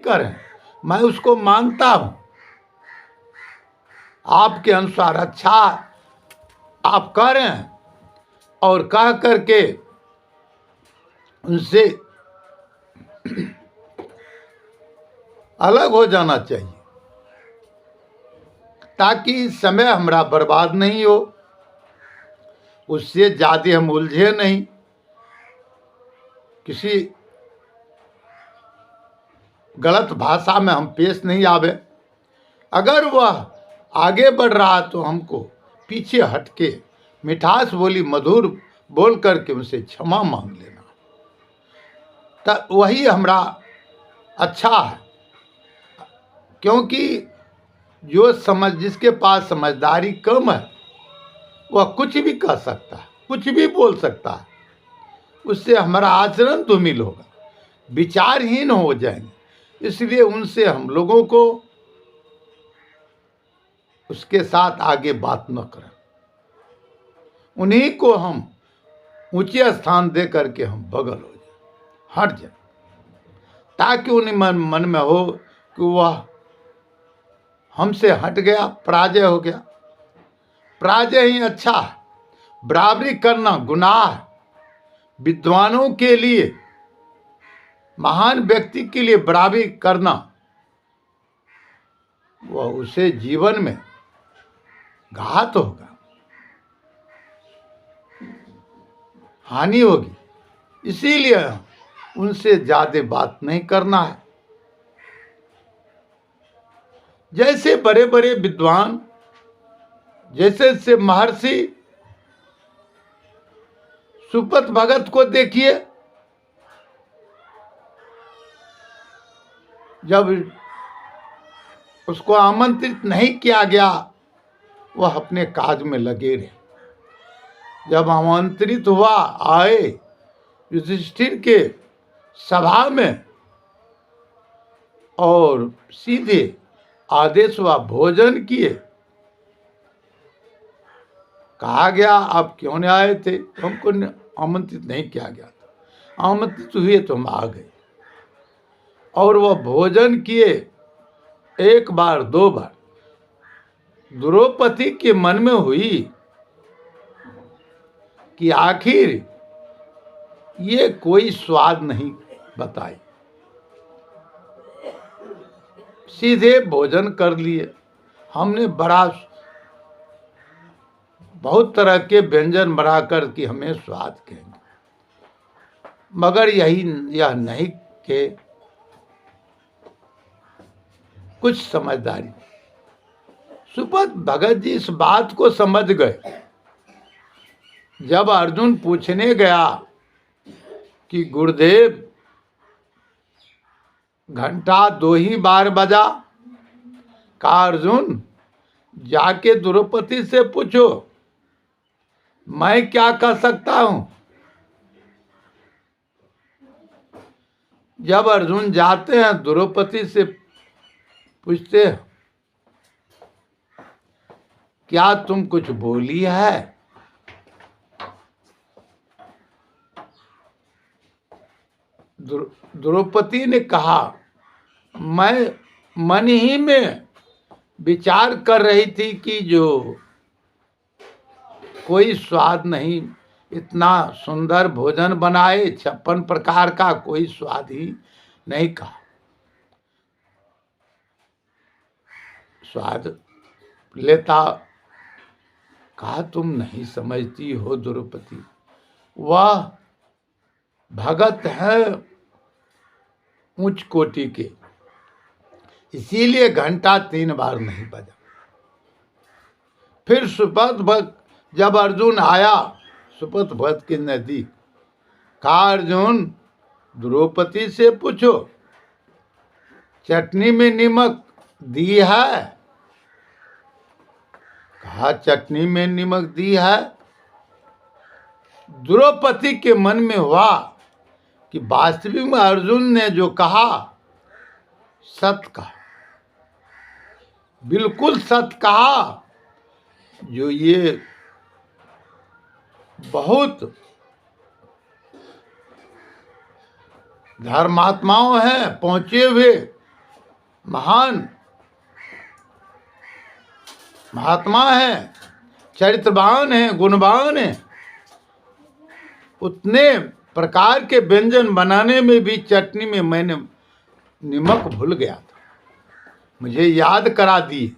ठीक कर रहे हैं, मैं उसको मानता हूं, आपके अनुसार अच्छा आप कह रहे हैं, और कह करके उनसे अलग हो जाना चाहिए, ताकि समय हमारा बर्बाद नहीं हो, उससे ज्यादा हम उलझे नहीं, किसी गलत भाषा में हम पेश नहीं आवे। अगर वह आगे बढ़ रहा तो हमको पीछे हटके मिठास बोली मधुर बोल करके उनसे क्षमा मांग लेना, तो वही हमारा अच्छा है। क्योंकि जिसके पास समझदारी कम है वह कुछ भी कह सकता है, कुछ भी बोल सकता है, उससे हमारा आचरण धूमिल होगा, विचारहीन हो जाएंगे। इसलिए उनसे हम लोगों को उसके साथ आगे बात न करें, उन्हीं को हम ऊंचे स्थान दे करके हम बगल हो जाए, हट जाए, ताकि उन्हें मन में हो कि वह हमसे हट गया, पराजय हो गया। पराजय ही अच्छा है, बराबरी करना गुनाह है। विद्वानों के लिए, महान व्यक्ति के लिए बराबरी करना, वह उसे जीवन में घात होगा, हानि होगी। इसीलिए उनसे ज्यादा बात नहीं करना है। जैसे बड़े बड़े विद्वान, जैसे महर्षि सुपथ भगत को देखिए, जब उसको आमंत्रित नहीं किया गया वह अपने काज में लगे रहे। जब आमंत्रित हुआ, आए युधिष्ठिर के सभा में और सीधे आदेश हुआ, भोजन किए। कहा गया आप क्यों नहीं आए थे, हमको आमंत्रित नहीं किया गया था, आमंत्रित हुए तो हम आ गए। और वह भोजन किए, एक बार दो बार। द्रौपदी के मन में हुई कि आखिर ये कोई स्वाद नहीं बताई, सीधे भोजन कर लिए। हमने बहुत तरह के व्यंजन बना कर कि हमें स्वाद कहेंगे, मगर यह नहीं कि कुछ समझदारी। सुपथ भगत जी इस बात को समझ गए। जब अर्जुन पूछने गया कि गुरुदेव घंटा 2 ही बार बजा, कहा अर्जुन जाके द्रौपदी से पूछो, मैं क्या कर सकता हूं। जब अर्जुन जाते हैं द्रौपदी से पूछते हैं, क्या तुम कुछ बोली है। द्रौपदी ने कहा, मैं मन ही में विचार कर रही थी कि जो कोई स्वाद नहीं, इतना सुंदर भोजन बनाए, 56 प्रकार का, कोई स्वाद ही नहीं कहा। स्वाद लेता। कहा तुम नहीं समझती हो द्रौपदी, वह भगत है उच्च कोटि के, इसीलिए घंटा 3 बार नहीं बजा। फिर सुपथ भक्त जब अर्जुन आया सुपथ भक्त के नजदीक, कहा अर्जुन द्रौपदी से पूछो चटनी में नमक दी है। कहा चटनी में नमक दी है। द्रौपदी के मन में हुआ कि वास्तविक में अर्जुन ने जो कहा सत्य कहा, बिल्कुल सत्य कहा। जो ये बहुत धर्मात्माओं हैं, पहुंचे हुए, महान महात्मा हैं, चरित्रवान हैं, गुणवान हैं, उतने प्रकार के व्यंजन बनाने में भी चटनी में मैंने नमक भूल गया था, मुझे याद करा दिए,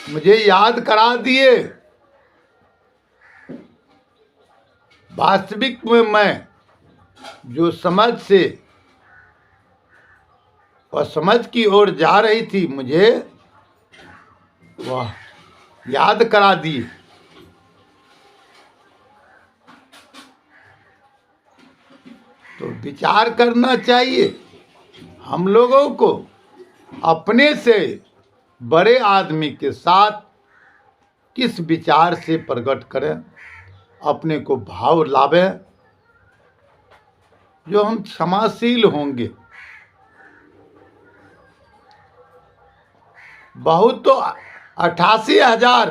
मुझे याद करा दिए। वास्तविक में मैं जो समझ से और समझ की ओर जा रही थी, मुझे वह याद करा दिए। तो विचार करना चाहिए हम लोगों को, अपने से बड़े आदमी के साथ किस विचार से प्रकट करें, अपने को भाव लावें, जो हम क्षमाशील होंगे। बहुत तो 88,000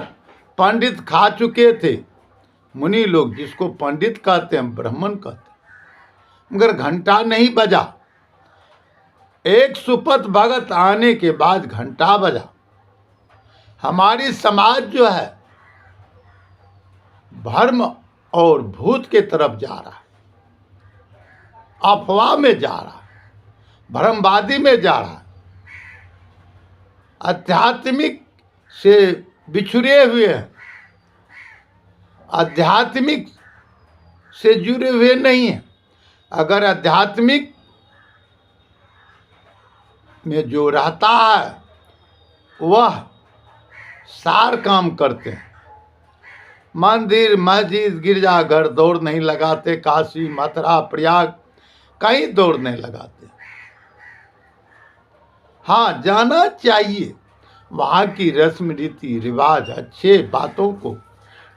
पंडित खा चुके थे, मुनि लोग, जिसको पंडित कहते हैं, ब्राह्मण कहते हैं, मगर घंटा नहीं बजा। एक सुपथ भगत आने के बाद घंटा बजा। हमारी समाज जो है भ्रम और भूत के तरफ जा रहा है, अफवाह में जा रहा है, भ्रमवादी में जा रहा है, आध्यात्मिक से बिछुड़े हुए हैं, आध्यात्मिक से जुड़े हुए नहीं हैं। अगर आध्यात्मिक में जो रहता है वह सार काम करते हैं। मंदिर, मस्जिद, गिरजाघर दौड़ नहीं लगाते, काशी, मथुरा, प्रयाग कहीं दौड़ नहीं लगाते। हाँ, जाना चाहिए, वहाँ की रस्म रीति रिवाज, अच्छे बातों को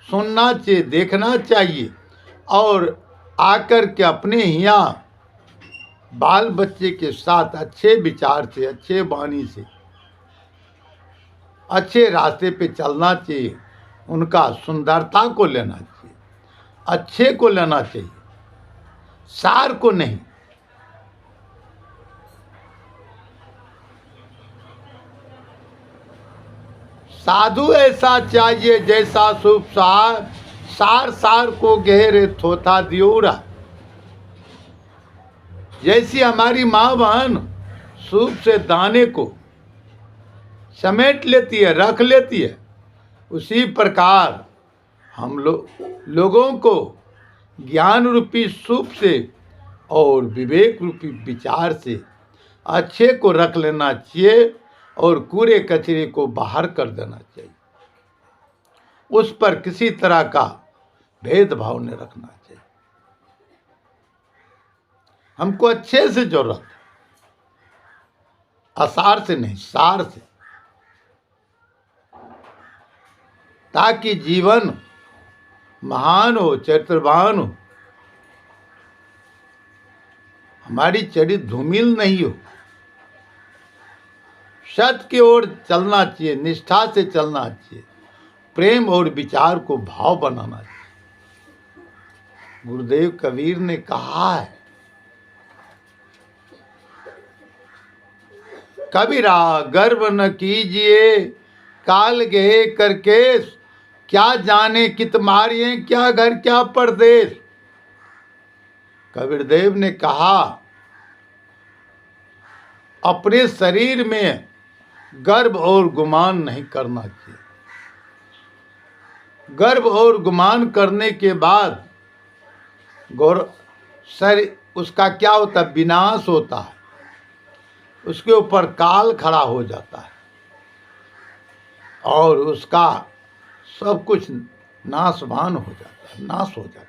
सुनना चाहिए, देखना चाहिए, और आकर के अपने यहाँ बाल बच्चे के साथ अच्छे विचार से, अच्छे वाणी से, अच्छे रास्ते पे चलना चाहिए। उनका सुंदरता को लेना चाहिए, अच्छे को लेना चाहिए, सार को नहीं। साधु ऐसा चाहिए जैसा शुभ सार, सार सार को गहरे थोथा दियोरा। जैसी हमारी माँ बहन सूप से दाने को समेट लेती है, रख लेती है, उसी प्रकार हम लोगों को ज्ञान रूपी सूप से और विवेक रूपी विचार से अच्छे को रख लेना चाहिए और कूड़े कचरे को बाहर कर देना चाहिए। उस पर किसी तरह का भेदभाव नहीं रखना चाहिए। हमको अच्छे से जरूरत है, असार से नहीं, सार से, ताकि जीवन महान हो, चरित्रवान हो, हमारी चरित्र धूमिल नहीं हो। सत्य की ओर चलना चाहिए, निष्ठा से चलना चाहिए, प्रेम और विचार को भाव बनाना चाहिए। गुरुदेव कबीर ने कहा है, कबीरा गर्व न कीजिए काल गए करके, क्या जाने कित मारिए, क्या घर क्या परदेश। कबीर देव ने कहा, अपने शरीर में गर्व और गुमान नहीं करना चाहिए। गर्व और गुमान करने के बाद शरीर उसका क्या होता है, विनाश होता है, उसके ऊपर काल खड़ा हो जाता है और उसका सब कुछ नाशवान हो जाता है, नाश हो जाता है।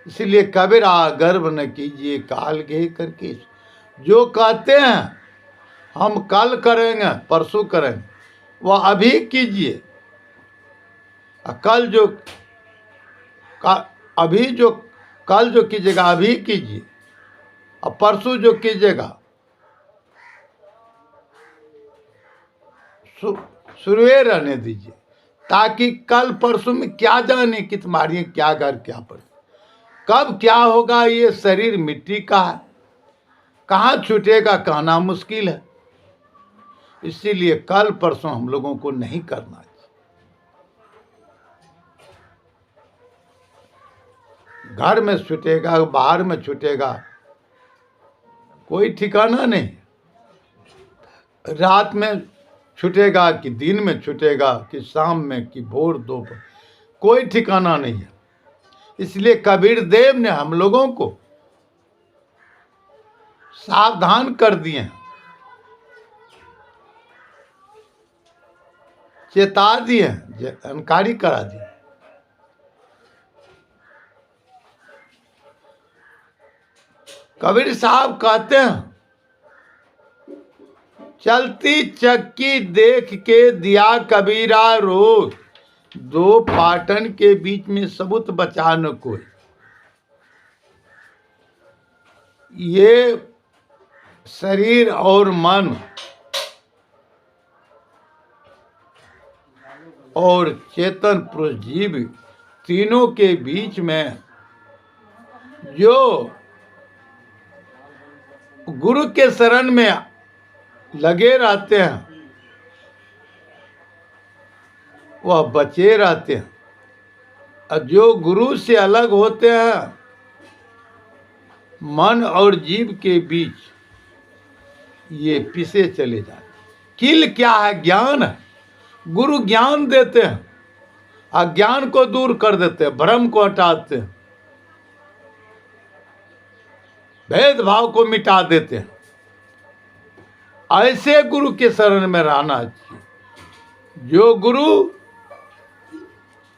इसलिए कबीरा गर्व न कीजिए काल गे करके। जो कहते हैं हम कल करेंगे, परसों करेंगे, वह अभी कीजिए। कल जो कल जो कीजिएगा अभी कीजिए, और परसों जो कीजिएगा शुरुए रहने दीजिए, ताकि कल परसों में क्या जाने कि तुम्हारी क्या घर क्या पड़े, कब क्या होगा। ये शरीर मिट्टी का है, कहाँ छूटेगा कहना मुश्किल है। इसीलिए कल परसों हम लोगों को नहीं करना चाहिए। घर में छूटेगा, बाहर में छूटेगा, कोई ठिकाना नहीं। रात में छूटेगा कि दिन में छूटेगा कि शाम में कि भोर दोपहर, कोई ठिकाना नहीं है। इसलिए कबीर देव ने हम लोगों को सावधान कर दिए हैं, चेता दिए हैं, जानकारी करा दिए। कबीर साहब कहते हैं, चलती चक्की देख के दिया कबीरा रोज, दो पाटन के बीच में सबूत बचा न कोई। ये शरीर और मन और चेतन पुरुष जीव तीनों के बीच में जो गुरु के शरण में लगे रहते हैं वह बचे रहते हैं, और जो गुरु से अलग होते हैं मन और जीव के बीच ये पिसे चले जाते। किल क्या है? ज्ञान है। गुरु ज्ञान देते हैं, अज्ञान को दूर कर देते हैं, भ्रम को हटाते हैं, भेदभाव को मिटा देते हैं। ऐसे गुरु के शरण में रहना चाहिए। जो गुरु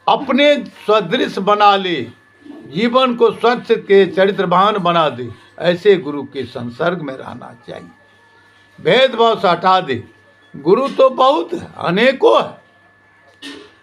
अपने सदृश बना ले, जीवन को स्वच्छ के चरित्रवान बना दे, ऐसे गुरु के संसर्ग में रहना चाहिए। भेदभाव से हटा दे। गुरु तो बहुत है, अनेकों है,